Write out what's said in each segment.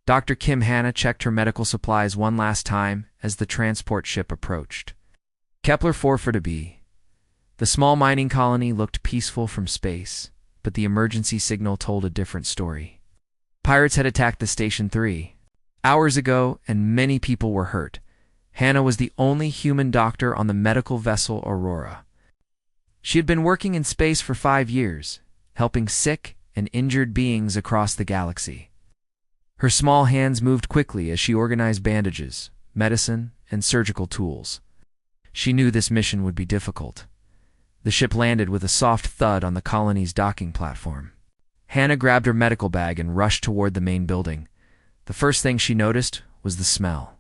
Dr. Kim Hannah checked her medical supplies one last time as the transport ship approached. Kepler 4b. The small mining colony looked peaceful from space, but the emergency signal told a different story. Pirates had attacked the Station 3 hours ago, and many people were hurt. Hannah was the only human doctor on the medical vessel Aurora. She had been working in space for 5 years, helping sick and injured beings across the galaxy. Her small hands moved quickly as she organized bandages, medicine, and surgical tools. She knew this mission would be difficult. The ship landed with a soft thud on the colony's docking platform. Hannah grabbed her medical bag and rushed toward the main building. The first thing she noticed was the smell.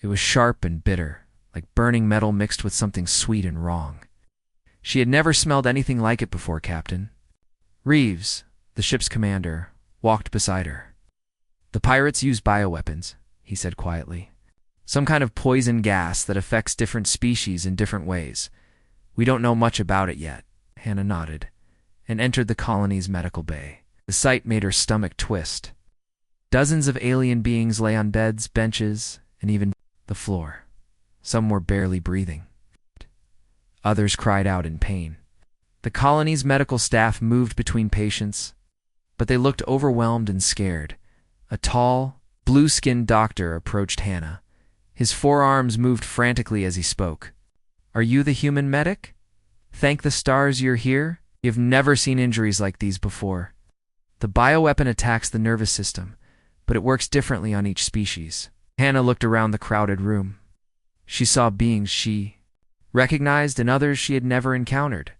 It was sharp and bitter, like burning metal mixed with something sweet and wrong. She had never smelled anything like it before, Captain. Reeves, the ship's commander, walked beside her. "The pirates use bioweapons," he said quietly. "Some kind of poison gas that affects different species in different ways. We don't know much about it yet." Hannah nodded and entered the colony's medical bay. The sight made her stomach twist. Dozens of alien beings lay on beds, benches, and even the floor. Some were barely breathing. Others cried out in pain. The colony's medical staff moved between patients, but they looked overwhelmed and scared. A tall, blue-skinned doctor approached Hannah. His forearms moved frantically as he spoke. "Are you the human medic? Thank the stars you're here. You've never seen injuries like these before. The bioweapon attacks the nervous system, but it works differently on each species." Hannah looked around the crowded room. She saw beings she recognized and others she had never encountered.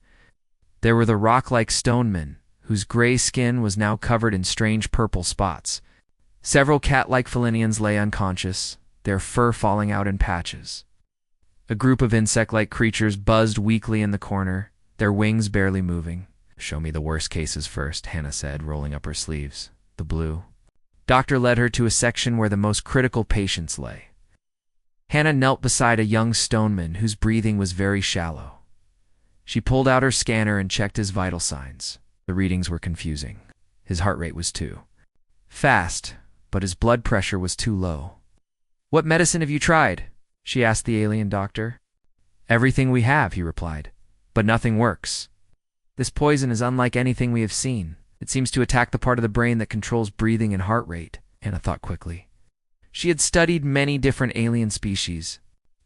There were the rock-like stonemen, whose gray skin was now covered in strange purple spots. Several cat-like Felinians lay unconscious, their fur falling out in patches. A group of insect-like creatures buzzed weakly in the corner, their wings barely moving. "Show me the worst cases first," Hannah said, rolling up her sleeves. The blue doctor led her to a section where the most critical patients lay. Hannah knelt beside a young stoneman whose breathing was very shallow. She pulled out her scanner and checked his vital signs. The readings were confusing. His heart rate was too fast, but his blood pressure was too low. "What medicine have you tried?" she asked the alien doctor. "Everything we have," he replied, "but nothing works. This poison is unlike anything we have seen. It seems to attack the part of the brain that controls breathing and heart rate." Hannah thought quickly. She had studied many different alien species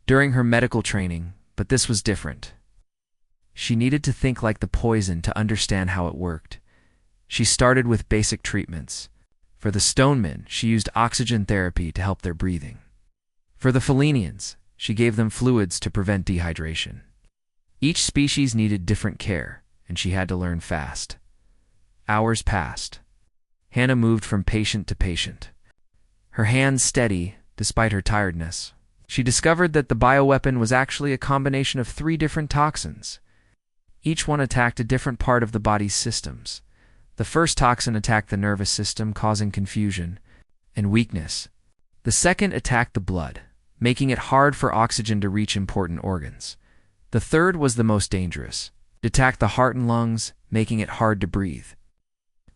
during her medical training, but this was different. She needed to think like the poison to understand how it worked. She started with basic treatments. For the stonemen, she used oxygen therapy to help their breathing. For the Felinians, she gave them fluids to prevent dehydration. Each species needed different care, and she had to learn fast. Hours passed. Hannah moved from patient to patient, her hands steady despite her tiredness. She discovered that the bioweapon was actually a combination of 3 different toxins. Each one attacked a different part of the body's systems. The first toxin attacked the nervous system, causing confusion and weakness. The second attacked the blood, making it hard for oxygen to reach important organs. The third was the most dangerous. It attacked the heart and lungs, making it hard to breathe.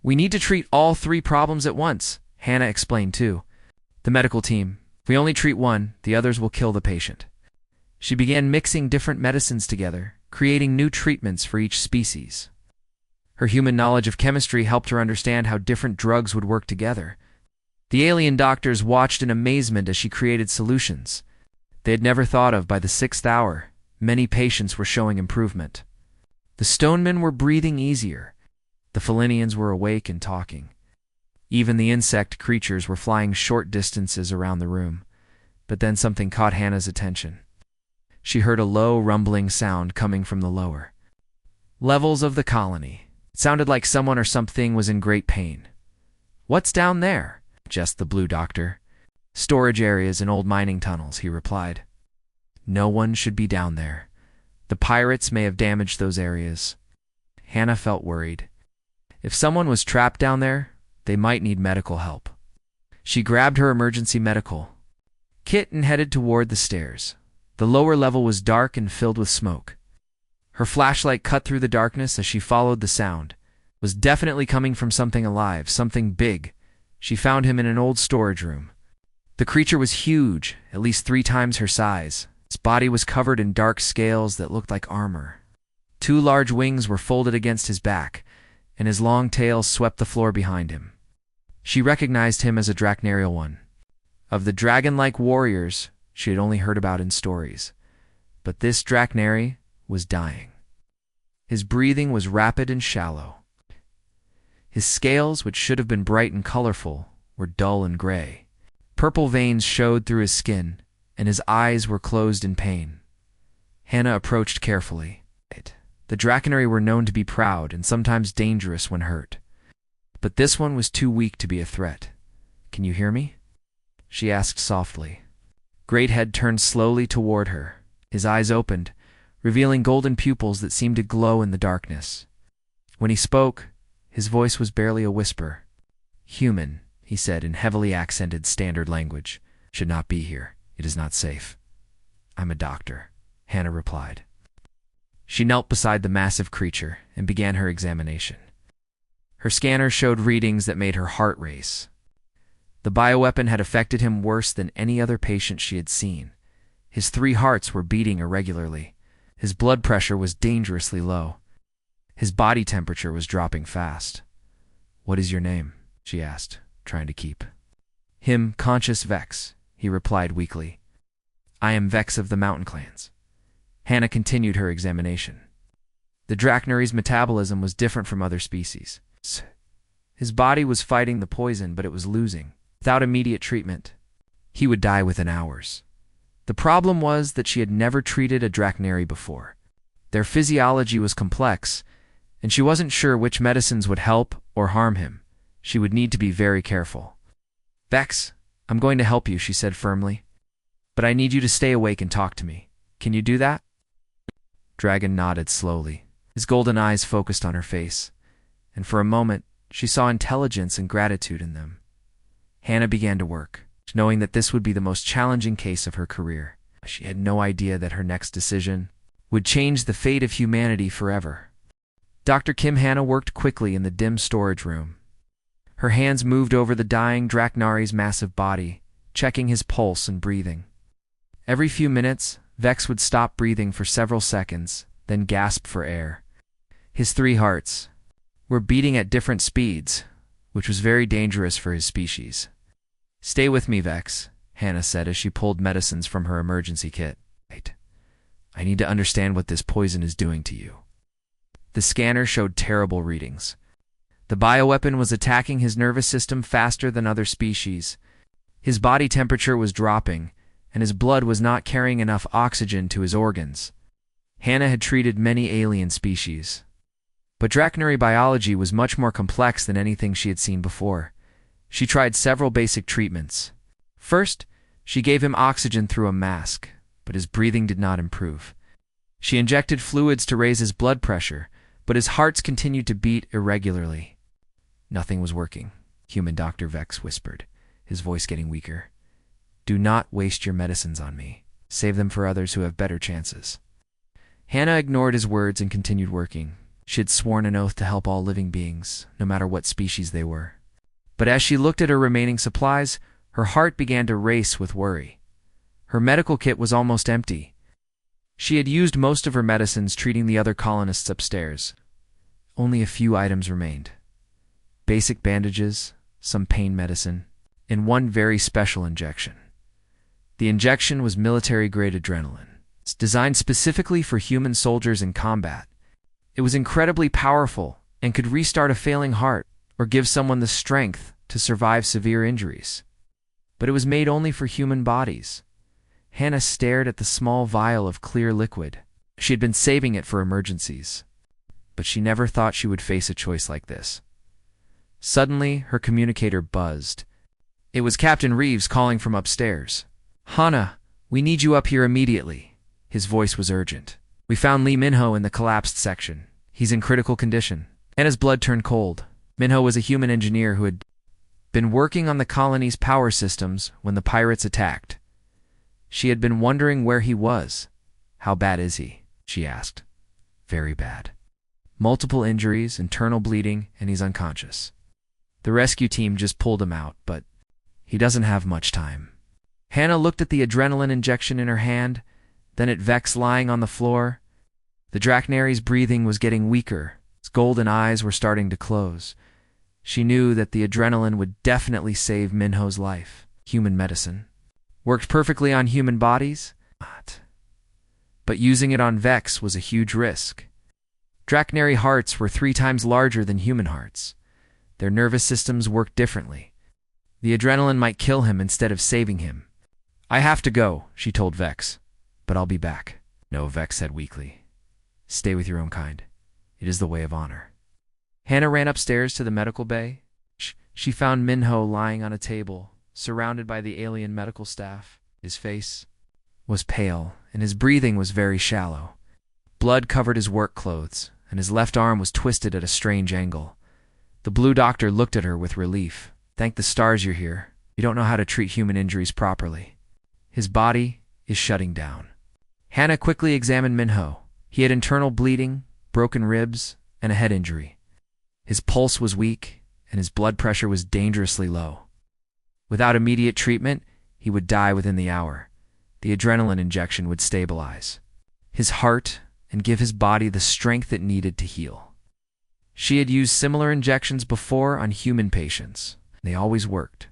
"We need to treat all 3 problems at once," Hannah explained too. The medical team, "If we only treat one, the others will kill the patient." She began mixing different medicines together, creating new treatments for each species. Her human knowledge of chemistry helped her understand how different drugs would work together. The alien doctors watched in amazement as she created solutions they had never thought of. By the 6th hour, many patients were showing improvement. The stonemen were breathing easier. The Felinians were awake and talking. Even the insect creatures were flying short distances around the room. But then something caught Hannah's attention. She heard a low, rumbling sound coming from the lower levels of the colony. It sounded like someone or something was in great pain. "What's down there?" "Just the blue doctor. Storage areas and old mining tunnels," he replied. "No one should be down there. The pirates may have damaged those areas." Hannah felt worried. If someone was trapped down there, they might need medical help. She grabbed her emergency medical kit and headed toward the stairs. The lower level was dark and filled with smoke. Her flashlight cut through the darkness as she followed the sound. It was definitely coming from something alive, something big. She found him in an old storage room. The creature was huge, at least 3 times her size. His body was covered in dark scales that looked like armor. 2 large wings were folded against his back, and his long tail swept the floor behind him. She recognized him as a Drachnarial one. Of the dragon-like warriors, she had only heard about in stories. But this Drachnari was dying. His breathing was rapid and shallow. His scales, which should have been bright and colorful, were dull and gray. Purple veins showed through his skin, and his eyes were closed in pain. Hannah approached carefully. The Drachnari were known to be proud and sometimes dangerous when hurt. But this one was too weak to be a threat. "Can you hear me?" she asked softly. Greathead turned slowly toward her. His eyes opened, revealing golden pupils that seemed to glow in the darkness. When he spoke, his voice was barely a whisper. "Human," he said in heavily accented standard language, "should not be here. It is not safe." "I'm a doctor," Hannah replied. She knelt beside the massive creature and began her examination. Her scanner showed readings that made her heart race. The bioweapon had affected him worse than any other patient she had seen. His 3 hearts were beating irregularly. His blood pressure was dangerously low. His body temperature was dropping fast. "What is your name?" she asked, trying to keep him conscious. "Vex," he replied weakly. "I am Vex of the Mountain Clans." Hannah continued her examination. The Drachnari's metabolism was different from other species. His body was fighting the poison, but it was losing. Without immediate treatment, he would die within hours. The problem was that she had never treated a Drachnari before. Their physiology was complex, and she wasn't sure which medicines would help or harm him. She would need to be very careful. "Vex, I'm going to help you," she said firmly. "But I need you to stay awake and talk to me. Can you do that?" Dragon nodded slowly. His golden eyes focused on her face, and for a moment she saw intelligence and gratitude in them. Hannah began to work, knowing that this would be the most challenging case of her career. She had no idea that her next decision would change the fate of humanity forever. Dr. Kim Hannah worked quickly in the dim storage room. Her hands moved over the dying Drachnari's massive body, checking his pulse and breathing. Every few minutes, Vex would stop breathing for several seconds, then gasp for air. His 3 hearts were beating at different speeds, which was very dangerous for his species. "Stay with me, Vex," Hannah said as she pulled medicines from her emergency kit. "I need to understand what this poison is doing to you." The scanner showed terrible readings. The bioweapon was attacking his nervous system faster than other species. His body temperature was dropping, and his blood was not carrying enough oxygen to his organs. Hannah had treated many alien species, but Drachnari biology was much more complex than anything she had seen before. She tried several basic treatments. First, she gave him oxygen through a mask, but his breathing did not improve. She injected fluids to raise his blood pressure, but his hearts continued to beat irregularly. Nothing was working, human Dr. Vex whispered, his voice getting weaker. "Do not waste your medicines on me. Save them for others who have better chances." Hannah ignored his words and continued working. She had sworn an oath to help all living beings, no matter what species they were. But as she looked at her remaining supplies, her heart began to race with worry. Her medical kit was almost empty. She had used most of her medicines treating the other colonists upstairs. Only a few items remained. Basic bandages, some pain medicine, and one very special injection. The injection was military-grade adrenaline. It's designed specifically for human soldiers in combat. It was incredibly powerful and could restart a failing heart or give someone the strength to survive severe injuries. But it was made only for human bodies. Hannah stared at the small vial of clear liquid. She had been saving it for emergencies, but she never thought she would face a choice like this. Suddenly, her communicator buzzed. It was Captain Reeves calling from upstairs. "Hannah, we need you up here immediately." His voice was urgent. "We found Lee Minho in the collapsed section. He's in critical condition." Hannah's blood turned cold. Minho was a human engineer who had been working on the colony's power systems when the pirates attacked. She had been wondering where he was. "How bad is he?" she asked. "Very bad. Multiple injuries, internal bleeding, and he's unconscious." The rescue team just pulled him out, but he doesn't have much time. Hannah looked at the adrenaline injection in her hand, then at Vex lying on the floor. The Draknary's breathing was getting weaker. His golden eyes were starting to close. She knew that the adrenaline would definitely save Minho's life. Human medicine. Worked perfectly on human bodies? Not. But using it on Vex was a huge risk. Draknary hearts were 3 times larger than human hearts. Their nervous systems worked differently. The adrenaline might kill him instead of saving him. I have to go, she told Vex, but I'll be back. No, Vex said weakly. Stay with your own kind. It is the way of honor. Hannah ran upstairs to the medical bay. She found Minho lying on a table, surrounded by the alien medical staff. His face was pale, and his breathing was very shallow. Blood covered his work clothes, and his left arm was twisted at a strange angle. The blue doctor looked at her with relief. Thank the stars you're here. You don't know how to treat human injuries properly. His body is shutting down. Hannah quickly examined Minho. He had internal bleeding, broken ribs, and a head injury. His pulse was weak, and his blood pressure was dangerously low. Without immediate treatment, he would die within the hour. The adrenaline injection would stabilize his heart and give his body the strength it needed to heal. She had used similar injections before on human patients. They always worked.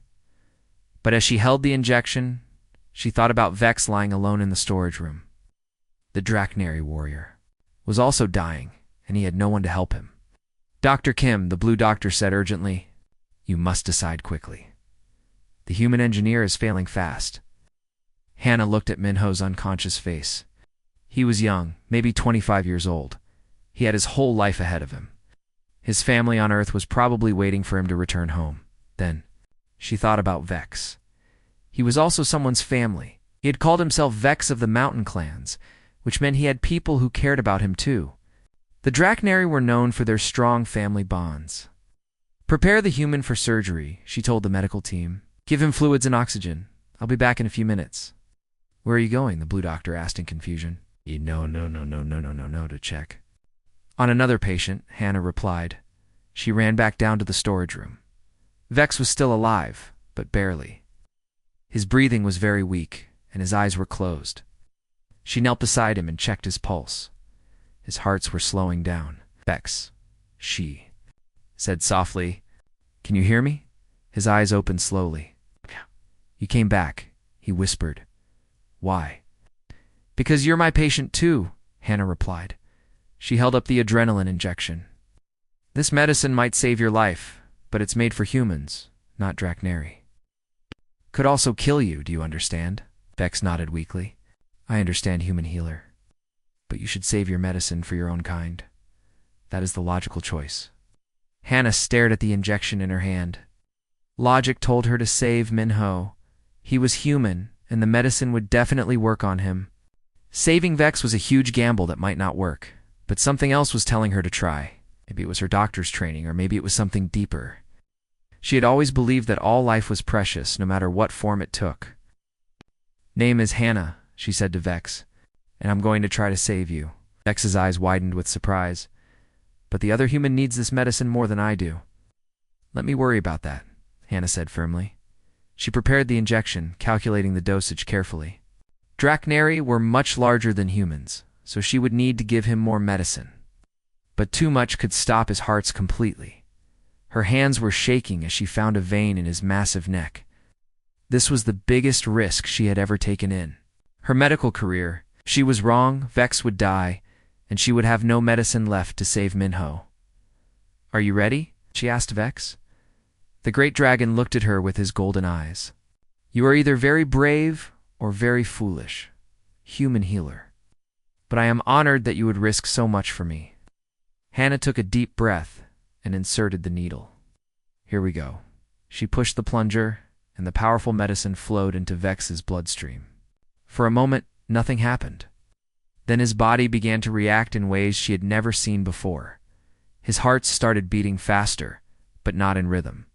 But as she held the injection, she thought about Vex lying alone in the storage room. The Draknary warrior was also dying, and he had no one to help him. Dr. Kim, the blue doctor, said urgently, "You must decide quickly. The human engineer is failing fast." Hannah looked at Minho's unconscious face. He was young, maybe 25 years old. He had his whole life ahead of him. His family on Earth was probably waiting for him to return home. Then, she thought about Vex. He was also someone's family. He had called himself Vex of the Mountain Clans, which meant he had people who cared about him too. The Draknary were known for their strong family bonds. "Prepare the human for surgery," she told the medical team. "Give him fluids and oxygen. I'll be back in a few minutes." "Where are you going?" the blue doctor asked in confusion. No, to check." On another patient, Hannah replied. She ran back down to the storage room. Vex was still alive, but barely. His breathing was very weak, and his eyes were closed. She knelt beside him and checked his pulse. His hearts were slowing down. "Vex," she said softly. "Can you hear me?" His eyes opened slowly. "You came back," he whispered. "Why?" "Because you're my patient too," Hannah replied. She held up the adrenaline injection. "This medicine might save your life, but it's made for humans, not Draknary. Could also kill you, do you understand?" Vex nodded weakly. "I understand, human healer. But you should save your medicine for your own kind. That is the logical choice." Hannah stared at the injection in her hand. Logic told her to save Minho. He was human, and the medicine would definitely work on him. Saving Vex was a huge gamble that might not work, but something else was telling her to try. Maybe it was her doctor's training, or maybe it was something deeper. She had always believed that all life was precious, no matter what form it took. "Name is Hannah," she said to Vex, "and I'm going to try to save you." Vex's eyes widened with surprise. "But the other human needs this medicine more than I do." "Let me worry about that," Hannah said firmly. She prepared the injection, calculating the dosage carefully. Draknary were much larger than humans, so she would need to give him more medicine. But too much could stop his hearts completely. Her hands were shaking as she found a vein in his massive neck. This was the biggest risk she had ever taken in her medical career. If she was wrong, Vex would die, and she would have no medicine left to save Minho. "Are you ready?" she asked Vex. The great dragon looked at her with his golden eyes. "You are either very brave or very foolish, human healer. But I am honored that you would risk so much for me." Hannah took a deep breath and inserted the needle. "Here we go." She pushed the plunger, and the powerful medicine flowed into Vex's bloodstream. For a moment, nothing happened. Then his body began to react in ways she had never seen before. His heart started beating faster, but not in rhythm.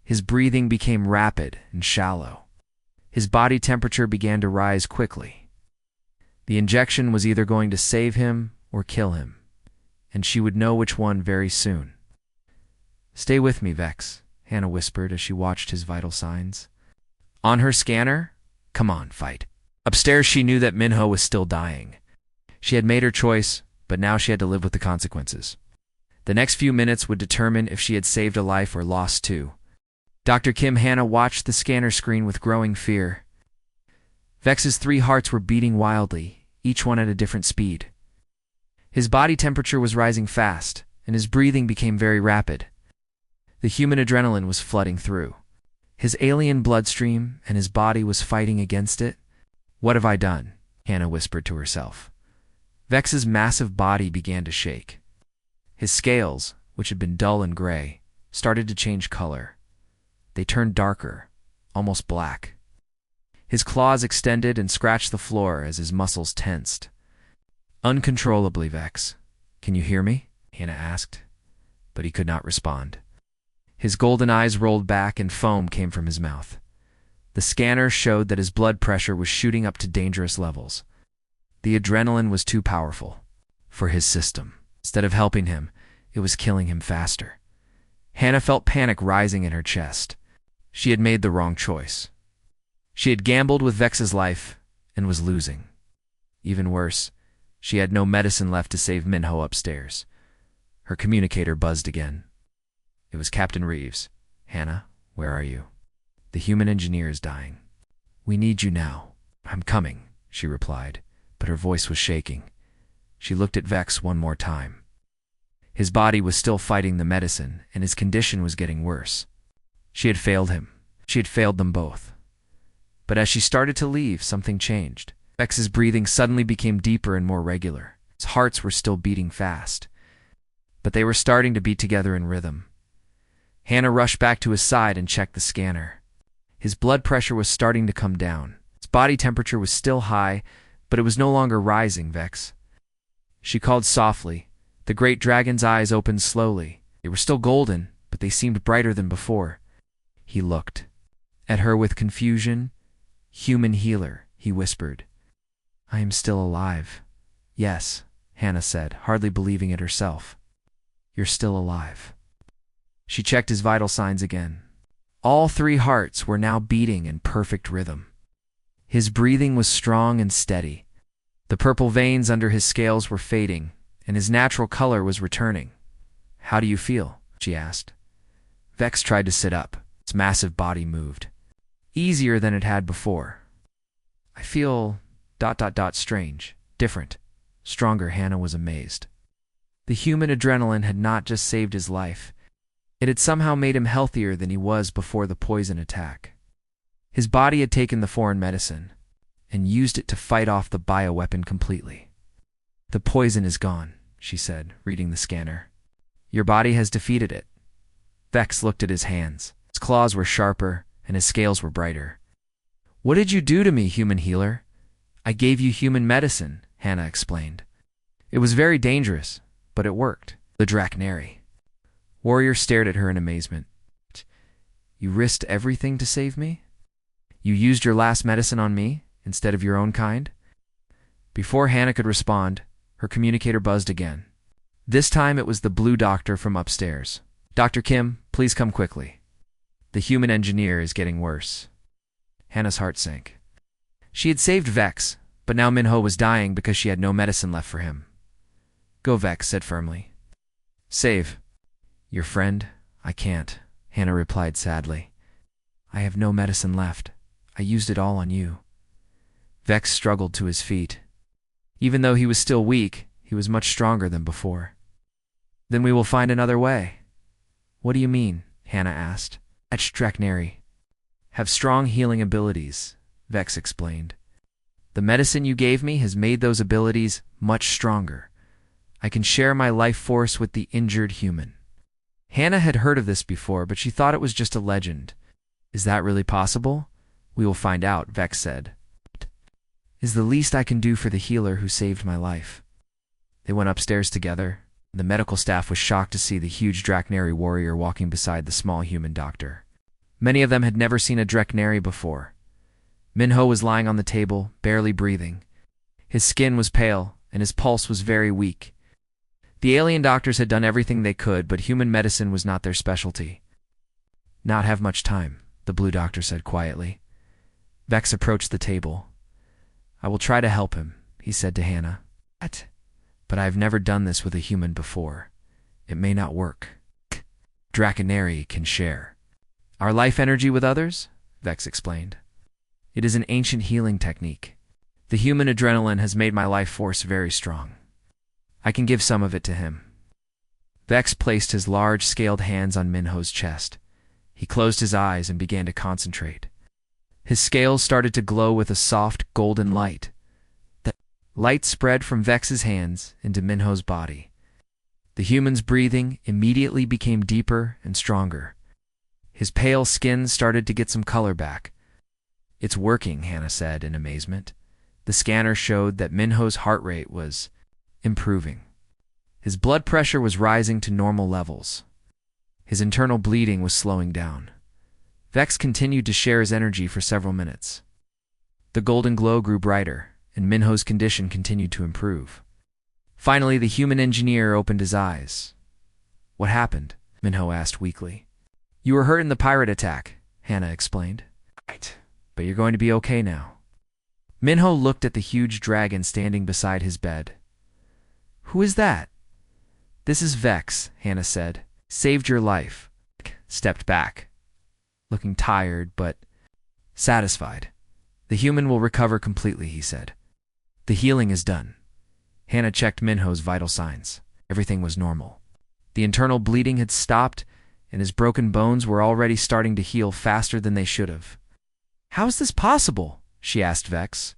His breathing became rapid and shallow. His body temperature began to rise quickly. The injection was either going to save him or kill him, and she would know which one very soon. "Stay with me, Vex," Hannah whispered as she watched his vital signs. On her scanner? Come on, fight. Upstairs, she knew that Minho was still dying. She had made her choice, but now she had to live with the consequences. The next few minutes would determine if she had saved a life or lost two. Dr. Kim Hannah watched the scanner screen with growing fear. Vex's 3 hearts were beating wildly, each one at a different speed. His body temperature was rising fast, and his breathing became very rapid. The human adrenaline was flooding through his alien bloodstream, and his body was fighting against it. What have I done? Hannah whispered to herself. Vex's massive body began to shake. His scales, which had been dull and gray, started to change color. They turned darker, almost black. His claws extended and scratched the floor as his muscles tensed. Uncontrollably, Vex. Can you hear me? Hannah asked, but he could not respond. His golden eyes rolled back and foam came from his mouth. The scanner showed that his blood pressure was shooting up to dangerous levels. The adrenaline was too powerful for his system. Instead of helping him, it was killing him faster. Hannah felt panic rising in her chest. She had made the wrong choice. She had gambled with Vex's life and was losing. Even worse, she had no medicine left to save Minho upstairs. Her communicator buzzed again. It was Captain Reeves. Hannah, where are you? The human engineer is dying. We need you now. I'm coming, she replied, but her voice was shaking. She looked at Vex one more time. His body was still fighting the medicine, and his condition was getting worse. She had failed him. She had failed them both. But as she started to leave, something changed. Vex's breathing suddenly became deeper and more regular. His hearts were still beating fast, but they were starting to beat together in rhythm. Hannah rushed back to his side and checked the scanner. His blood pressure was starting to come down. His body temperature was still high, but it was no longer rising, Vex. She called softly. The great dragon's eyes opened slowly. They were still golden, but they seemed brighter than before. He looked at her with confusion. Human healer, he whispered. I am still alive. Yes, Hannah said, hardly believing it herself. You're still alive. She checked his vital signs again. All 3 hearts were now beating in perfect rhythm. His breathing was strong and steady. The purple veins under his scales were fading, and his natural color was returning. How do you feel? She asked. Vex tried to sit up. Its massive body moved. Easier than it had before. I feel ... strange, different, stronger. Hannah was amazed. The human adrenaline had not just saved his life. It had somehow made him healthier than he was before the poison attack. His body had taken the foreign medicine and used it to fight off the bioweapon completely. The poison is gone, she said, reading the scanner. Your body has defeated it. Vex looked at his hands. His claws were sharper and his scales were brighter. What did you do to me, human healer? I gave you human medicine, Hannah explained. It was very dangerous, but it worked. The Draknari. Warrior stared at her in amazement. You risked everything to save me? You used your last medicine on me, instead of your own kind? Before Hannah could respond, her communicator buzzed again. This time it was the blue doctor from upstairs. Dr. Kim, please come quickly. The human engineer is getting worse. Hannah's heart sank. She had saved Vex, but now Minho was dying because she had no medicine left for him. Go, Vex said firmly. Save your friend? I can't, Hannah replied sadly. I have no medicine left. I used it all on you. Vex struggled to his feet. Even though he was still weak, he was much stronger than before. Then we will find another way. What do you mean? Hannah asked. Draknari have strong healing abilities, Vex explained. The medicine you gave me has made those abilities much stronger. I can share my life force with the injured human. Hannah had heard of this before, but she thought it was just a legend. Is that really possible? We will find out, Vex said. Is the least I can do for the healer who saved my life. They went upstairs together. The medical staff was shocked to see the huge Draknari warrior walking beside the small human doctor. Many of them had never seen a Draknari before. Minho was lying on the table, barely breathing. His skin was pale, and his pulse was very weak. The alien doctors had done everything they could, but human medicine was not their specialty. not have much time, the Blue Doctor said quietly. Vex approached the table. I will try to help him, he said to Hannah. But I have never done this with a human before. It may not work. Draconary can share our life energy with others, Vex explained. It is an ancient healing technique. The human adrenaline has made my life force very strong. I can give some of it to him. Vex placed his large, scaled hands on Minho's chest. He closed his eyes and began to concentrate. His scales started to glow with a soft, golden light. The light spread from Vex's hands into Minho's body. The human's breathing immediately became deeper and stronger. His pale skin started to get some color back. It's working, Hannah said in amazement. The scanner showed that Minho's heart rate was improving. His blood pressure was rising to normal levels. His internal bleeding was slowing down. Vex continued to share his energy for several minutes. The golden glow grew brighter, and Minho's condition continued to improve. Finally, the human engineer opened his eyes. What happened? Minho asked weakly. You were hurt in the pirate attack, Hannah explained. Right, but you're going to be okay now. Minho looked at the huge dragon standing beside his bed. Who is that? This is Vex, Hannah said. Saved your life. Stepped back, looking tired but satisfied. The human will recover completely, he said. The healing is done. Hannah checked Minho's vital signs. Everything was normal. The internal bleeding had stopped, and his broken bones were already starting to heal faster than they should have. How is this possible? She asked Vex.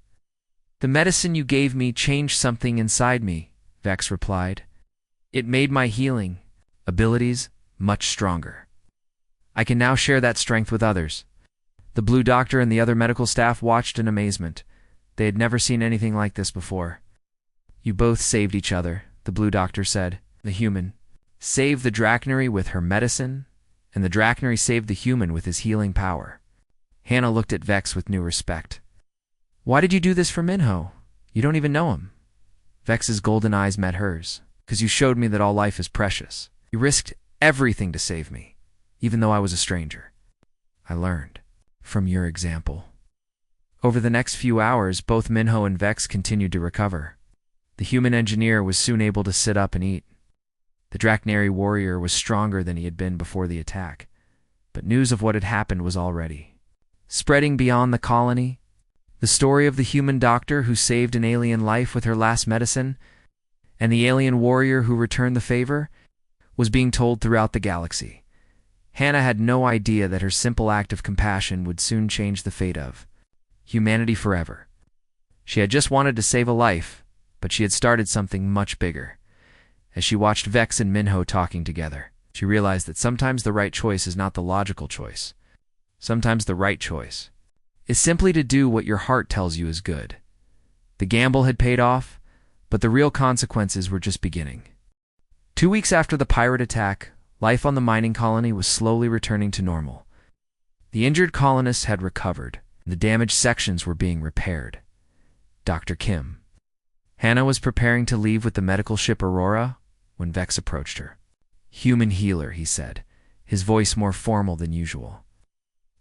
The medicine you gave me changed something inside me, Vex replied. It made my healing abilities much stronger. I can now share that strength with others. The Blue Doctor and the other medical staff watched in amazement. They had never seen anything like this before. You both saved each other, the Blue Doctor said. The human saved the Draconary with her medicine, and the Draconary saved the human with his healing power. Hannah looked at Vex with new respect. Why did you do this for Minho? You don't even know him. Vex's golden eyes met hers. Because you showed me that all life is precious. You risked everything to save me, even though I was a stranger. I learned from your example. Over the next few hours, both Minho and Vex continued to recover. The human engineer was soon able to sit up and eat. The Draconary warrior was stronger than he had been before the attack, but news of what had happened was already spreading beyond the colony. The story of the human doctor who saved an alien life with her last medicine, and the alien warrior who returned the favor, was being told throughout the galaxy. Hannah had no idea that her simple act of compassion would soon change the fate of humanity forever. She had just wanted to save a life, but she had started something much bigger. As she watched Vex and Minho talking together, she realized that sometimes the right choice is not the logical choice. Sometimes the right choice is simply to do what your heart tells you is good. The gamble had paid off, but the real consequences were just beginning. 2 weeks after the pirate attack, life on the mining colony was slowly returning to normal. The injured colonists had recovered, and the damaged sections were being repaired. Dr. Kim. Hannah was preparing to leave with the medical ship Aurora when Vex approached her. Human healer, he said, his voice more formal than usual.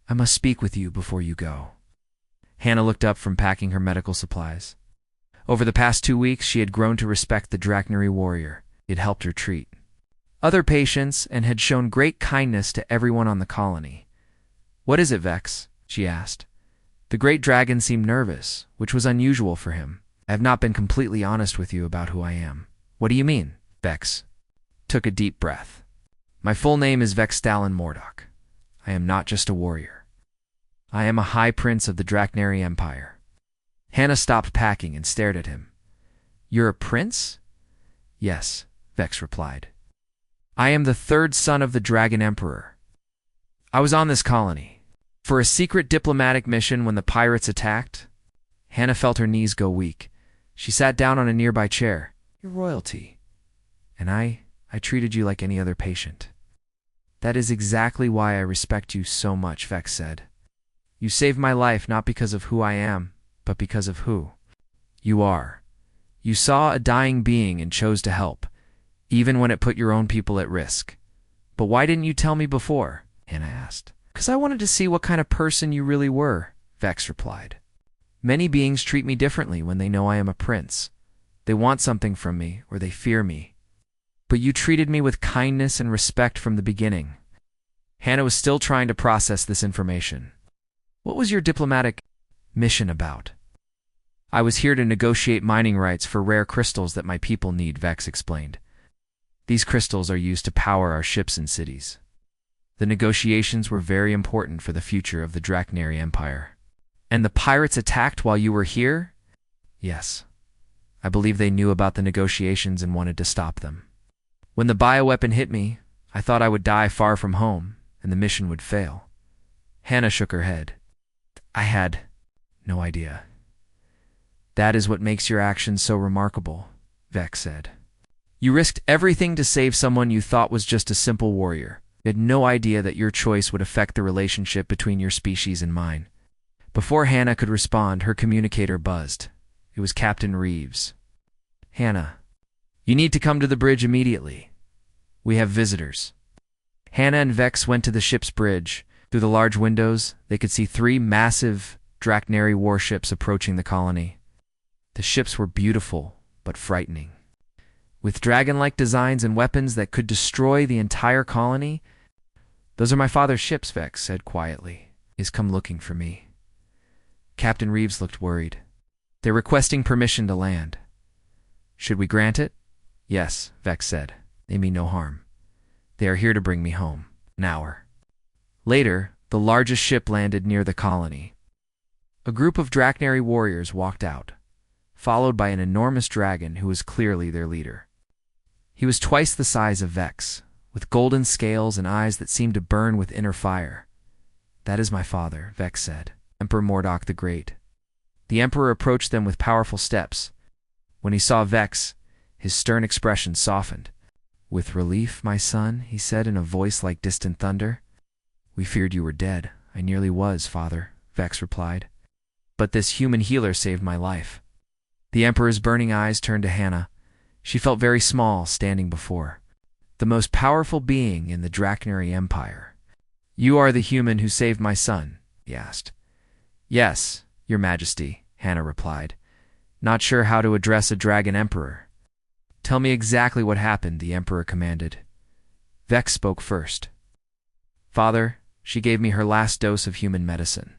I must speak with you before you go. Hannah looked up from packing her medical supplies. Over the past 2 weeks, she had grown to respect the Draconary warrior. It helped her treat other patients and had shown great kindness to everyone on the colony. What is it, Vex? She asked. The great dragon seemed nervous, which was unusual for him. I have not been completely honest with you about who I am. What do you mean? Vex took a deep breath. My full name is Vextalon Mordock. I am not just a warrior. I am a high prince of the Draconary Empire. Hannah stopped packing and stared at him. You're a prince? Yes, Vex replied. I am the third son of the Dragon Emperor. I was on this colony for a secret diplomatic mission when the pirates attacked. Hannah felt her knees go weak. She sat down on a nearby chair. You're royalty. And I treated you like any other patient. That is exactly why I respect you so much, Vex said. You saved my life not because of who I am, but because of who you are. You saw a dying being and chose to help, even when it put your own people at risk. But why didn't you tell me before? Hannah asked. "'Cause I wanted to see what kind of person you really were," Vex replied. "Many beings treat me differently when they know I am a prince. They want something from me, or they fear me. But you treated me with kindness and respect from the beginning." Hannah was still trying to process this information. "What was your diplomatic mission about?" "I was here to negotiate mining rights for rare crystals that my people need," Vex explained. "These crystals are used to power our ships and cities." "The negotiations were very important for the future of the Draknari Empire." "And the pirates attacked while you were here?" "Yes. I believe they knew about the negotiations and wanted to stop them. When the bioweapon hit me, I thought I would die far from home, and the mission would fail." Hannah shook her head. "I had no idea." "That is what makes your actions so remarkable," Vex said. "You risked everything to save someone you thought was just a simple warrior. You had no idea that your choice would affect the relationship between your species and mine." Before Hannah could respond, her communicator buzzed. It was Captain Reeves. "Hannah, you need to come to the bridge immediately. We have visitors." Hannah and Vex went to the ship's bridge. Through the large windows, they could see 3 massive Draknari warships approaching the colony. The ships were beautiful, but frightening. With dragon-like designs and weapons that could destroy the entire colony. "Those are my father's ships," Vex said quietly. "He's come looking for me." Captain Reeves looked worried. "They're requesting permission to land." "Should we grant it?" "Yes," Vex said. "They mean no harm. They are here to bring me home. An hour." Later, the largest ship landed near the colony. A group of Draknari warriors walked out, followed by an enormous dragon who was clearly their leader. He was twice the size of Vex, with golden scales and eyes that seemed to burn with inner fire. "That is my father," Vex said, "Emperor Mordok the Great." The Emperor approached them with powerful steps. When he saw Vex, his stern expression softened. "With relief, my son," he said in a voice like distant thunder. "We feared you were dead." "I nearly was, father," Vex replied. "But this human healer saved my life." The Emperor's burning eyes turned to Hannah. She felt very small standing before the most powerful being in the Draknari Empire. "You are the human who saved my son?" he asked. "Yes, Your Majesty," Hannah replied, not sure how to address a dragon emperor. "Tell me exactly what happened," the Emperor commanded. Vex spoke first. "Father, she gave me her last dose of human medicine,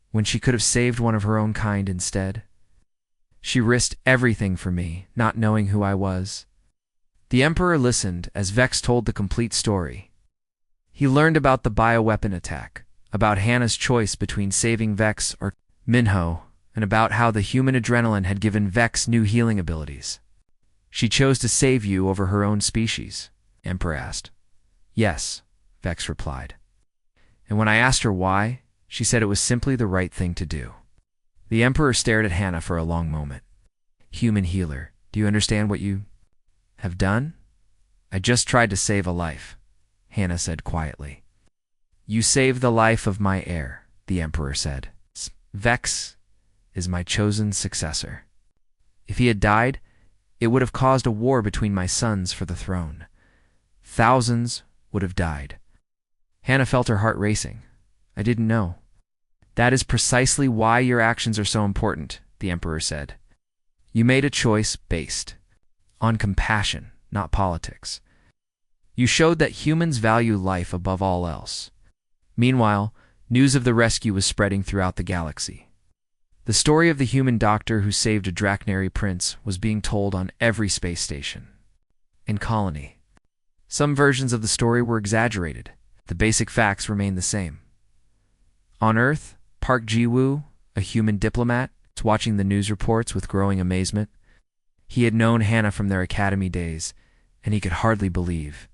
when she could have saved one of her own kind instead. She risked everything for me, not knowing who I was." The Emperor listened as Vex told the complete story. He learned about the bioweapon attack, about Hannah's choice between saving Vex or Minho, and about how the human adrenaline had given Vex new healing abilities. "She chose to save you over her own species?" Emperor asked. "Yes," Vex replied. "And when I asked her why, she said it was simply the right thing to do." The Emperor stared at Hannah for a long moment. "Human healer, do you understand what you have done?" "I just tried to save a life," Hannah said quietly. "You saved the life of my heir," the Emperor said. "Vex is my chosen successor. If he had died, it would have caused a war between my sons for the throne. Thousands would have died." Hannah felt her heart racing. "I didn't know." "That is precisely why your actions are so important," the Emperor said. "You made a choice based on compassion, not politics. You showed that humans value life above all else." Meanwhile, news of the rescue was spreading throughout the galaxy. The story of the human doctor who saved a Draknari prince was being told on every space station and colony. Some versions of the story were exaggerated. The basic facts remained the same. On Earth, Park Ji-woo, a human diplomat, was watching the news reports with growing amazement. He had known Hannah from their academy days, and he could hardly believe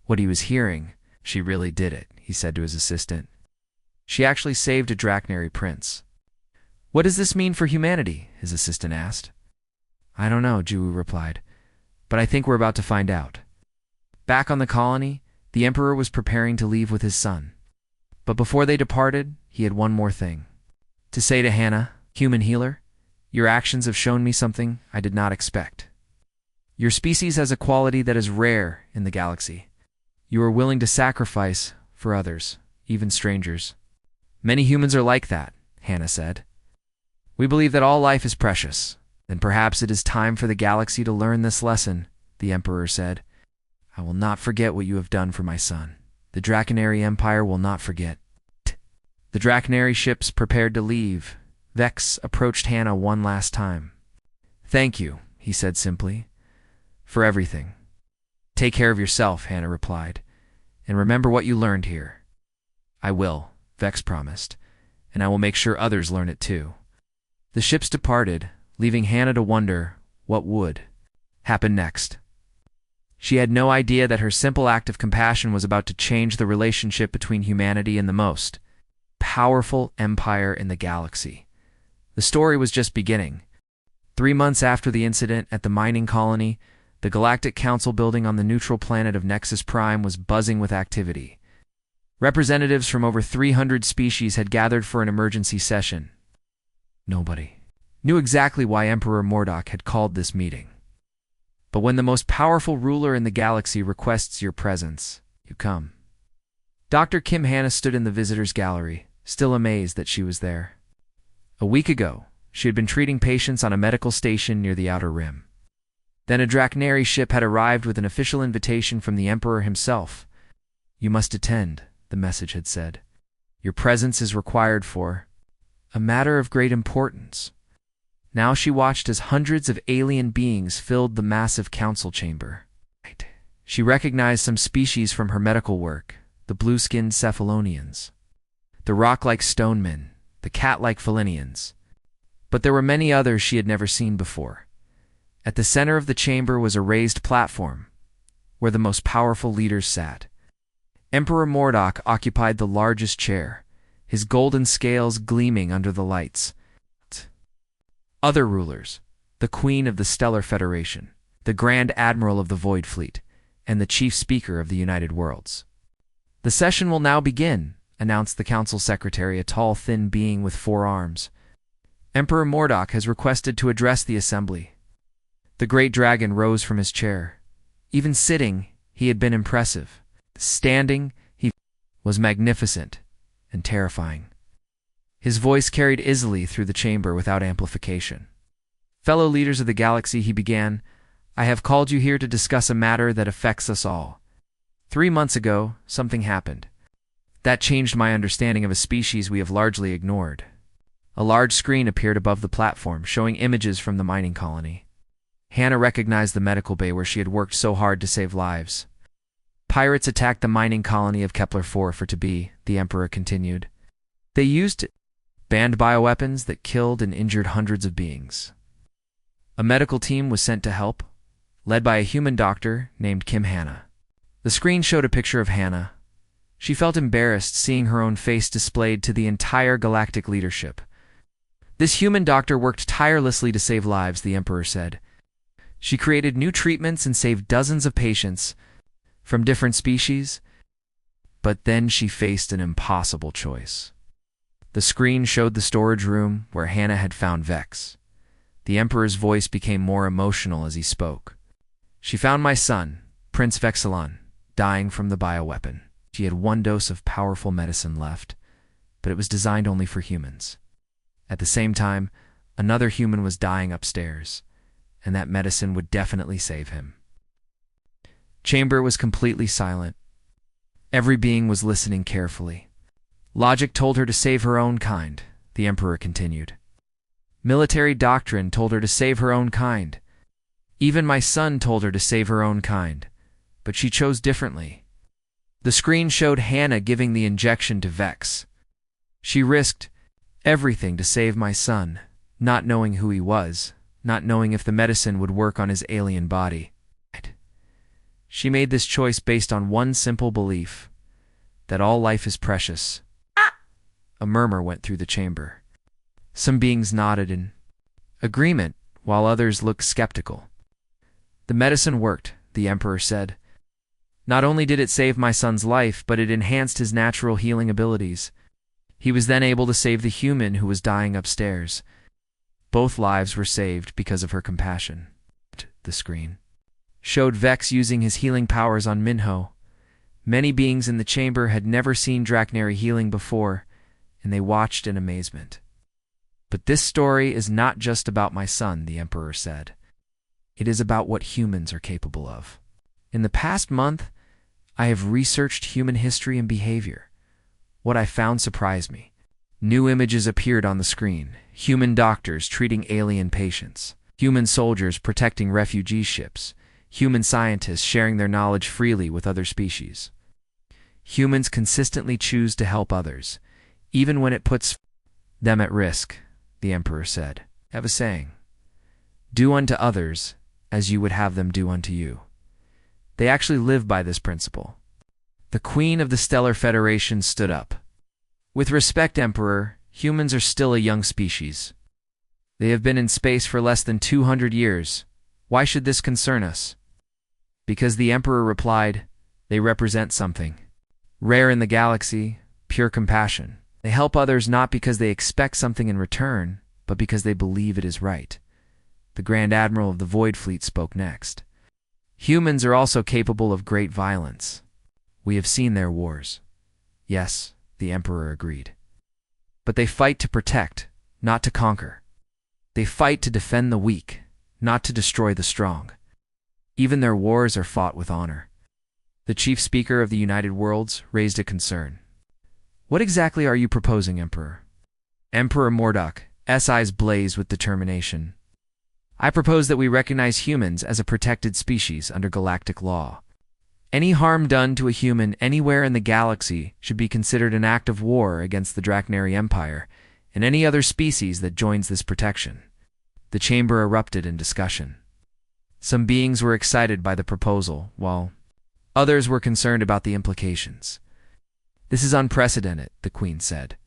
what he was hearing. "She really did it," he said to his assistant. "She actually saved a Draknari prince." "What does this mean for humanity?" his assistant asked. "I don't know," Ji-woo replied, "but I think we're about to find out." Back on the colony, the Emperor was preparing to leave with his son. But before they departed, he had one more thing to say to Hannah. "Human healer, your actions have shown me something I did not expect. Your species has a quality that is rare in the galaxy. You are willing to sacrifice for others, even strangers. Many humans are like that, Hannah said. We believe that all life is precious. Then perhaps it is time for the galaxy to learn this lesson, the Emperor said. I will not forget what you have done for my son. The Draconary Empire will not forget. The Draconary ships prepared to leave. Vex approached Hannah one last time. Thank you, he said simply, for everything. Take care of yourself, Hannah replied, and remember what you learned here. I will, Vex promised, and I will make sure others learn it too. The ships departed, leaving Hannah to wonder what would happen next. She had no idea that her simple act of compassion was about to change the relationship between humanity and the most powerful empire in the galaxy. The story was just beginning. 3 months after the incident at the mining colony, the Galactic Council building on the neutral planet of Nexus Prime was buzzing with activity. Representatives from over 300 species had gathered for an emergency session. Nobody knew exactly why Emperor Mordock had called this meeting. But when the most powerful ruler in the galaxy requests your presence, you come. Dr. Kim Hannah stood in the visitors' gallery, still amazed that she was there. A week ago, she had been treating patients on a medical station near the Outer Rim. Then a Draconary ship had arrived with an official invitation from the Emperor himself. You must attend, the message had said. Your presence is required for a matter of great importance. Now she watched as hundreds of alien beings filled the massive council chamber. She recognized some species from her medical work, the blue-skinned Cephalonians, the rock-like stonemen, the cat-like Felinians. But there were many others she had never seen before. At the center of the chamber was a raised platform, where the most powerful leaders sat. Emperor Mordock occupied the largest chair, his golden scales gleaming under the lights. Other rulers, the Queen of the Stellar Federation, the Grand Admiral of the Void Fleet, and the Chief Speaker of the United Worlds. The session will now begin, announced the Council Secretary, a tall, thin being with 4 arms. Emperor Mordock has requested to address the assembly. The great dragon rose from his chair. Even sitting, he had been impressive. Standing, he was magnificent and terrifying. His voice carried easily through the chamber without amplification. Fellow leaders of the galaxy, he began, I have called you here to discuss a matter that affects us all. 3 months ago, something happened. That changed my understanding of a species we have largely ignored. A large screen appeared above the platform, showing images from the mining colony. Hannah recognized the medical bay where she had worked so hard to save lives. Pirates attacked the mining colony of Kepler-4 for to be, the Emperor continued. They used banned bioweapons that killed and injured hundreds of beings. A medical team was sent to help, led by a human doctor named Kim Hannah. The screen showed a picture of Hannah. She felt embarrassed seeing her own face displayed to the entire galactic leadership. This human doctor worked tirelessly to save lives, the Emperor said. She created new treatments and saved dozens of patients from different species. But then she faced an impossible choice. The screen showed the storage room where Hannah had found Vex. The Emperor's voice became more emotional as he spoke. She found my son, Prince Vexilon, dying from the bioweapon. She had 1 dose of powerful medicine left, but it was designed only for humans. At the same time, another human was dying upstairs, and that medicine would definitely save him. Chamber was completely silent. Every being was listening carefully. Logic told her to save her own kind, the Emperor continued. Military doctrine told her to save her own kind. Even my son told her to save her own kind, but she chose differently. The screen showed Hannah giving the injection to Vex. She risked everything to save my son, not knowing who he was, not knowing if the medicine would work on his alien body. She made this choice based on one simple belief, that all life is precious. A murmur went through the chamber. Some beings nodded in agreement, while others looked skeptical. The medicine worked, the Emperor said. Not only did it save my son's life, but it enhanced his natural healing abilities. He was then able to save the human who was dying upstairs. Both lives were saved because of her compassion. The screen showed Vex using his healing powers on Minho. Many beings in the chamber had never seen Drachnary healing before, and they watched in amazement. "But this story is not just about my son," the Emperor said. "It is about what humans are capable of. In the past month, I have researched human history and behavior. What I found surprised me. New images appeared on the screen: human doctors treating alien patients, human soldiers protecting refugee ships, human scientists sharing their knowledge freely with other species. Humans consistently choose to help others, even when it puts them at risk," the Emperor said. "I have a saying: do unto others as you would have them do unto you." They actually live by this principle. The Queen of the Stellar Federation stood up. "With respect, Emperor, humans are still a young species. They have been in space for less than 200 years. Why should this concern us?" Because the Emperor replied, "They represent something rare in the galaxy: pure compassion. They help others not because they expect something in return, but because they believe it is right." The Grand Admiral of the Void Fleet spoke next. "Humans are also capable of great violence. We have seen their wars." "Yes," the Emperor agreed. "But they fight to protect, not to conquer. They fight to defend the weak, not to destroy the strong. Even their wars are fought with honor." The chief speaker of the United Worlds raised a concern. "What exactly are you proposing, Emperor?" Emperor Mordok's eyes blazed with determination. "I propose that we recognize humans as a protected species under galactic law. Any harm done to a human anywhere in the galaxy should be considered an act of war against the Drachnary Empire and any other species that joins this protection." The chamber erupted in discussion. Some beings were excited by the proposal, while others were concerned about the implications. "This is unprecedented," the Queen said.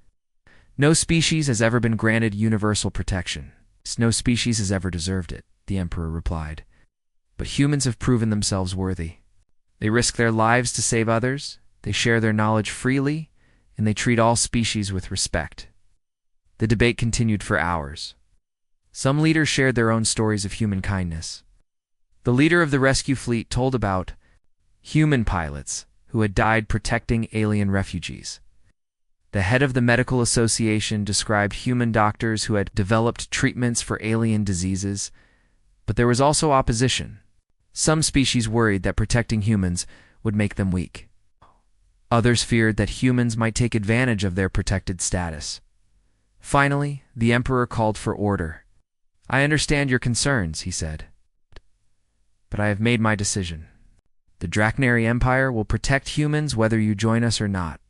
"No species has ever been granted universal protection. No species has ever deserved it," the Emperor replied. "But humans have proven themselves worthy. They risk their lives to save others, they share their knowledge freely, and they treat all species with respect." The debate continued for hours. Some leaders shared their own stories of human kindness. The leader of the rescue fleet told about human pilots who had died protecting alien refugees. The head of the medical association described human doctors who had developed treatments for alien diseases, but there was also opposition. Some species worried that protecting humans would make them weak. Others feared that humans might take advantage of their protected status. Finally, the Emperor called for order. "I understand your concerns," he said, "but I have made my decision. The Drachnary Empire will protect humans whether you join us or not.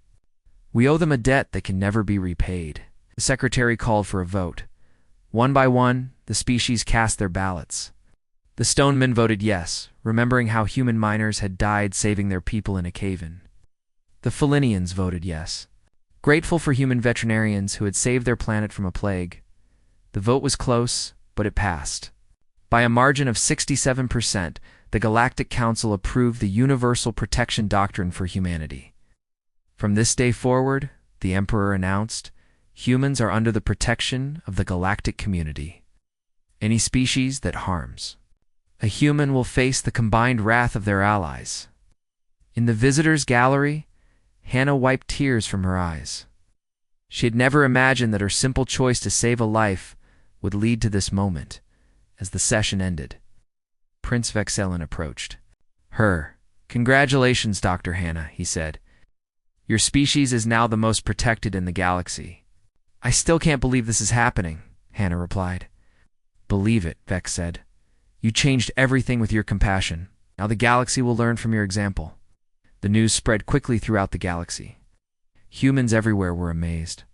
We owe them a debt that can never be repaid." The secretary called for a vote. One by one, the species cast their ballots. The Stonemen voted yes, remembering how human miners had died saving their people in a cave-in. The Felinians voted yes, grateful for human veterinarians who had saved their planet from a plague. The vote was close, but it passed. By a margin of 67%, the Galactic Council approved the Universal Protection Doctrine for humanity. From this day forward, the Emperor announced, humans are under the protection of the galactic community. Any species that harms a human will face the combined wrath of their allies. In the visitors' gallery, Hannah wiped tears from her eyes. She had never imagined that her simple choice to save a life would lead to this moment. As the session ended, Prince Vexelin approached her. "Congratulations, Dr. Hannah," he said. "Your species is now the most protected in the galaxy." "I still can't believe this is happening," Hannah replied. "Believe it," Vex said. "You changed everything with your compassion. Now the galaxy will learn from your example." The news spread quickly throughout the galaxy. Humans everywhere were amazed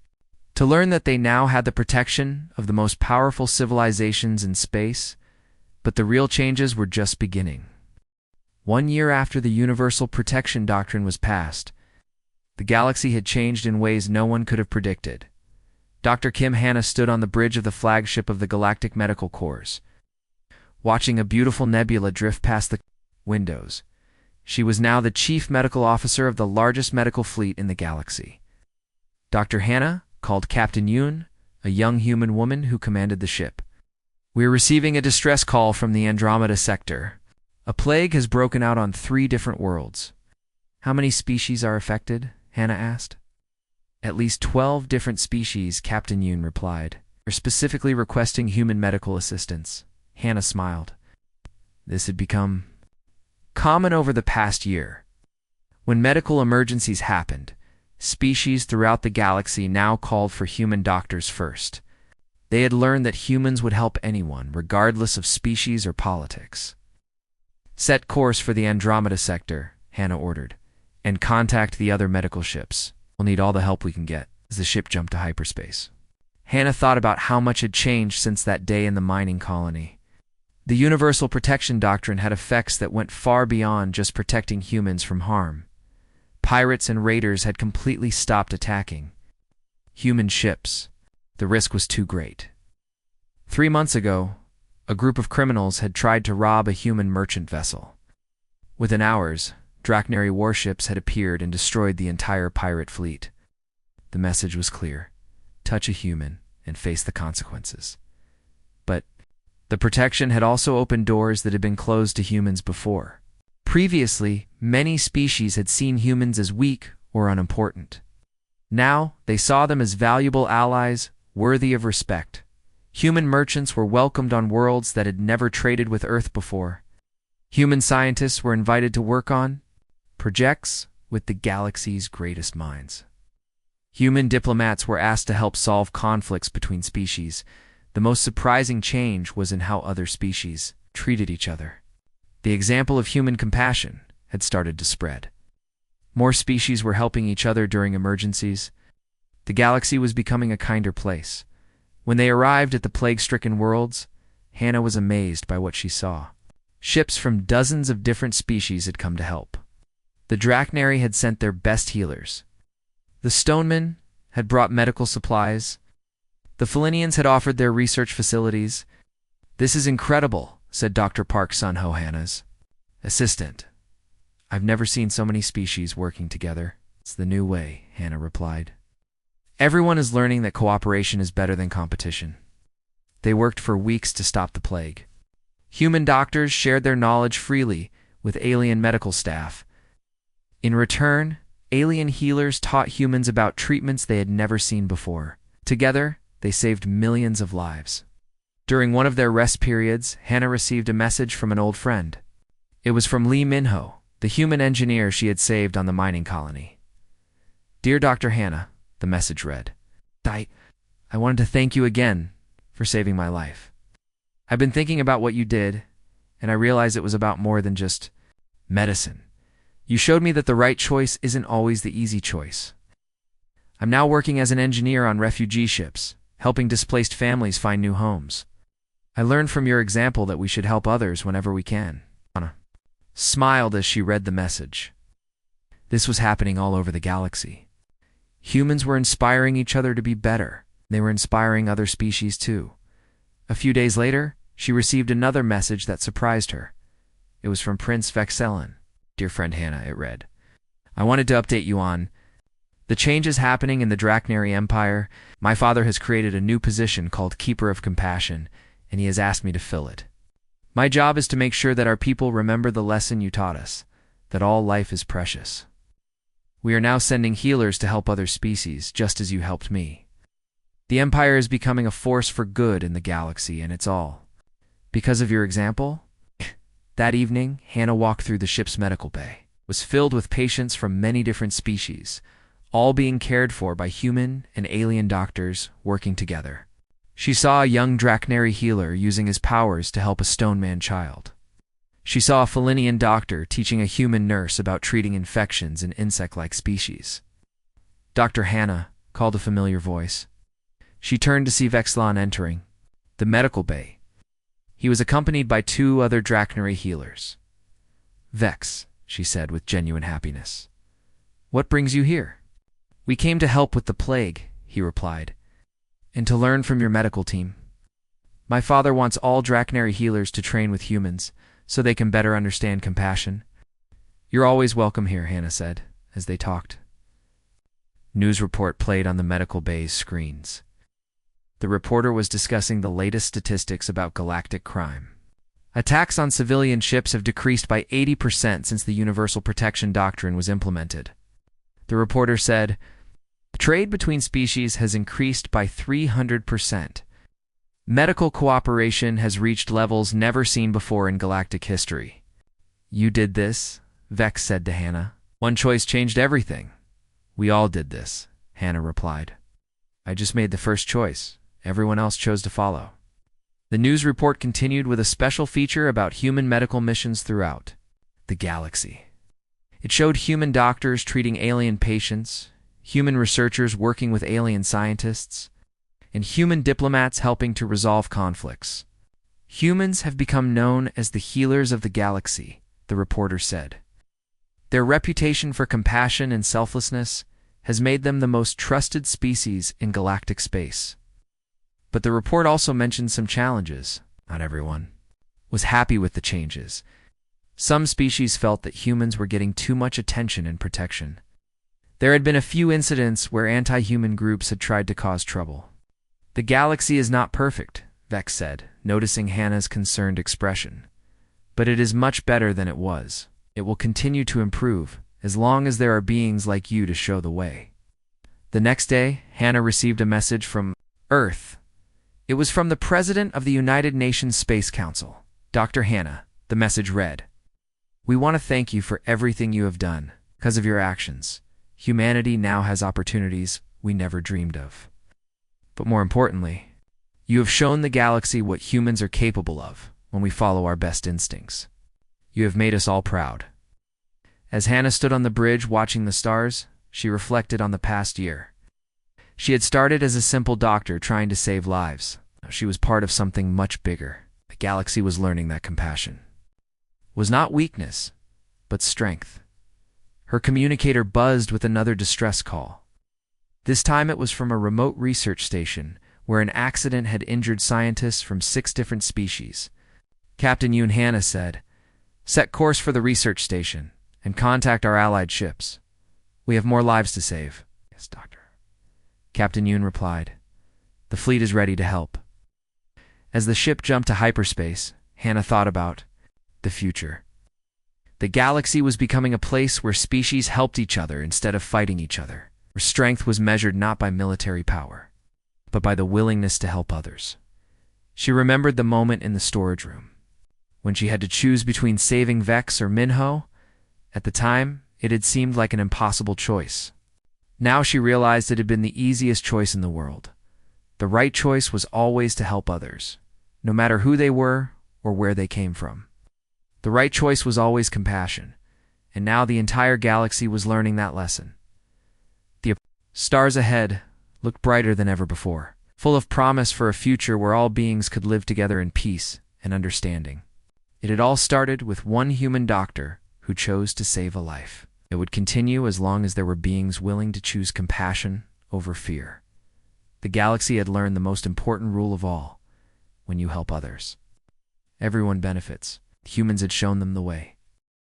to learn that they now had the protection of the most powerful civilizations in space, but the real changes were just beginning. 1 year after the Universal Protection Doctrine was passed, the galaxy had changed in ways no one could have predicted. Dr. Kim Hannah stood on the bridge of the flagship of the Galactic Medical Corps, watching a beautiful nebula drift past the windows. She was now the chief medical officer of the largest medical fleet in the galaxy. Dr. Hannah called Captain Yoon, a young human woman who commanded the ship. "We're receiving a distress call from the Andromeda sector. A plague has broken out on 3 different worlds. How many species are affected? Hannah asked. At least 12 different species, Captain Yoon replied. They're specifically requesting human medical assistance. Hannah smiled. This had become common over the past year. When medical emergencies happened, species throughout the galaxy now called for human doctors first. They had learned that humans would help anyone, regardless of species or politics. Set course for the Andromeda sector, Hannah ordered, and contact the other medical ships. We'll need all the help we can get as the ship jumped to hyperspace. Hannah thought about how much had changed since that day in the mining colony. The Universal Protection Doctrine had effects that went far beyond just protecting humans from harm. Pirates and raiders had completely stopped attacking human ships. The risk was too great. 3 months ago, a group of criminals had tried to rob a human merchant vessel. Within hours, Drachnary warships had appeared and destroyed the entire pirate fleet. The message was clear: touch a human and face the consequences. But the protection had also opened doors that had been closed to humans before. Previously, many species had seen humans as weak or unimportant. Now, they saw them as valuable allies, worthy of respect. Human merchants were welcomed on worlds that had never traded with Earth before. Human scientists were invited to work on projects with the galaxy's greatest minds. Human diplomats were asked to help solve conflicts between species. The most surprising change was in how other species treated each other. The example of human compassion had started to spread. More species were helping each other during emergencies. The galaxy was becoming a kinder place. When they arrived at the plague-stricken worlds, Hannah was amazed by what she saw. Ships from dozens of different species had come to help. The Drachnary had sent their best healers. The Stonemen had brought medical supplies. The Felinians had offered their research facilities. "This is incredible," said Dr. Park Sun-ho, Hannah's assistant. "I've never seen so many species working together." "It's the new way," Hannah replied. Everyone is learning that cooperation is better than competition. They worked for weeks to stop the plague. Human doctors shared their knowledge freely with alien medical staff. In return, alien healers taught humans about treatments they had never seen before. Together, they saved millions of lives. During one of their rest periods, Hannah received a message from an old friend. It was from Lee Minho, the human engineer she had saved on the mining colony. "Dear Dr. Hannah," the message read, I wanted to thank you again for saving my life. I've been thinking about what you did, and I realized it was about more than just medicine. You showed me that the right choice isn't always the easy choice. I'm now working as an engineer on refugee ships, helping displaced families find new homes. I learned from your example that we should help others whenever we can." Anna smiled as she read the message. This was happening all over the galaxy. Humans were inspiring each other to be better. They were inspiring other species too. A few days later, she received another message that surprised her. It was from Prince Vexellan. "Dear friend Hannah," it read, "I wanted to update you on the changes happening in the Drachnary Empire. My father has created a new position called Keeper of Compassion, and he has asked me to fill it. My job is to make sure that our people remember the lesson you taught us, that all life is precious. We are now sending healers to help other species, just as you helped me. The Empire is becoming a force for good in the galaxy, and it's all because of your example." That evening, Hannah walked through the ship's medical bay. It was filled with patients from many different species, all being cared for by human and alien doctors working together. She saw a young Drachnary healer using his powers to help a Stoneman child. She saw a Felinian doctor teaching a human nurse about treating infections in insect-like species. "Dr. Hannah," called a familiar voice. She turned to see Vexellan entering the medical bay. He was accompanied by 2 other Drachnary healers. "Vex," she said with genuine happiness. "What brings you here?" "We came to help with the plague," he replied, "and to learn from your medical team. My father wants all Drachnary healers to train with humans, so they can better understand compassion." "You're always welcome here," Hannah said, as they talked. News report played on the medical bay's screens. The reporter was discussing the latest statistics about galactic crime. Attacks on civilian ships have decreased by 80% since the Universal Protection Doctrine was implemented. The reporter said, trade between species has increased by 300%. Medical cooperation has reached levels never seen before in galactic history. You did this, Vex said to Hannah. One choice changed everything. We all did this, Hannah replied. I just made the first choice. Everyone else chose to follow. The news report continued with a special feature about human medical missions throughout the galaxy. It showed human doctors treating alien patients, human researchers working with alien scientists, and human diplomats helping to resolve conflicts. Humans have become known as the healers of the galaxy, the reporter said. Their reputation for compassion and selflessness has made them the most trusted species in galactic space. But the report also mentioned some challenges. Not everyone was happy with the changes. Some species felt that humans were getting too much attention and protection. There had been a few incidents where anti-human groups had tried to cause trouble. The galaxy is not perfect, Vex said, noticing Hannah's concerned expression. But it is much better than it was. It will continue to improve, as long as there are beings like you to show the way. The next day, Hannah received a message from Earth. It was from the President of the United Nations Space Council, Dr. Hannah. The message read, We want to thank you for everything you have done. Because of your actions, humanity now has opportunities we never dreamed of. But more importantly, you have shown the galaxy what humans are capable of when we follow our best instincts. You have made us all proud. As Hannah stood on the bridge watching the stars, she reflected on the past year. She had started as a simple doctor trying to save lives. She was part of something much bigger. The galaxy was learning that compassion was not weakness, but strength. Her communicator buzzed with another distress call. This time it was from a remote research station where an accident had injured scientists from 6 different species. Captain Yoon Hannah said, Set course for the research station and contact our allied ships. We have more lives to save. Yes, Doctor. Captain Yoon replied, The fleet is ready to help. As the ship jumped to hyperspace, Hannah thought about the future. The galaxy was becoming a place where species helped each other instead of fighting each other, where strength was measured not by military power, but by the willingness to help others. She remembered the moment in the storage room, when she had to choose between saving Vex or Minho. At the time, it had seemed like an impossible choice. Now she realized it had been the easiest choice in the world. The right choice was always to help others, no matter who they were or where they came from. The right choice was always compassion, and now the entire galaxy was learning that lesson. The stars ahead looked brighter than ever before, full of promise for a future where all beings could live together in peace and understanding. It had all started with one human doctor who chose to save a life. It would continue as long as there were beings willing to choose compassion over fear. The galaxy had learned the most important rule of all: when you help others, everyone benefits. Humans had shown them the way.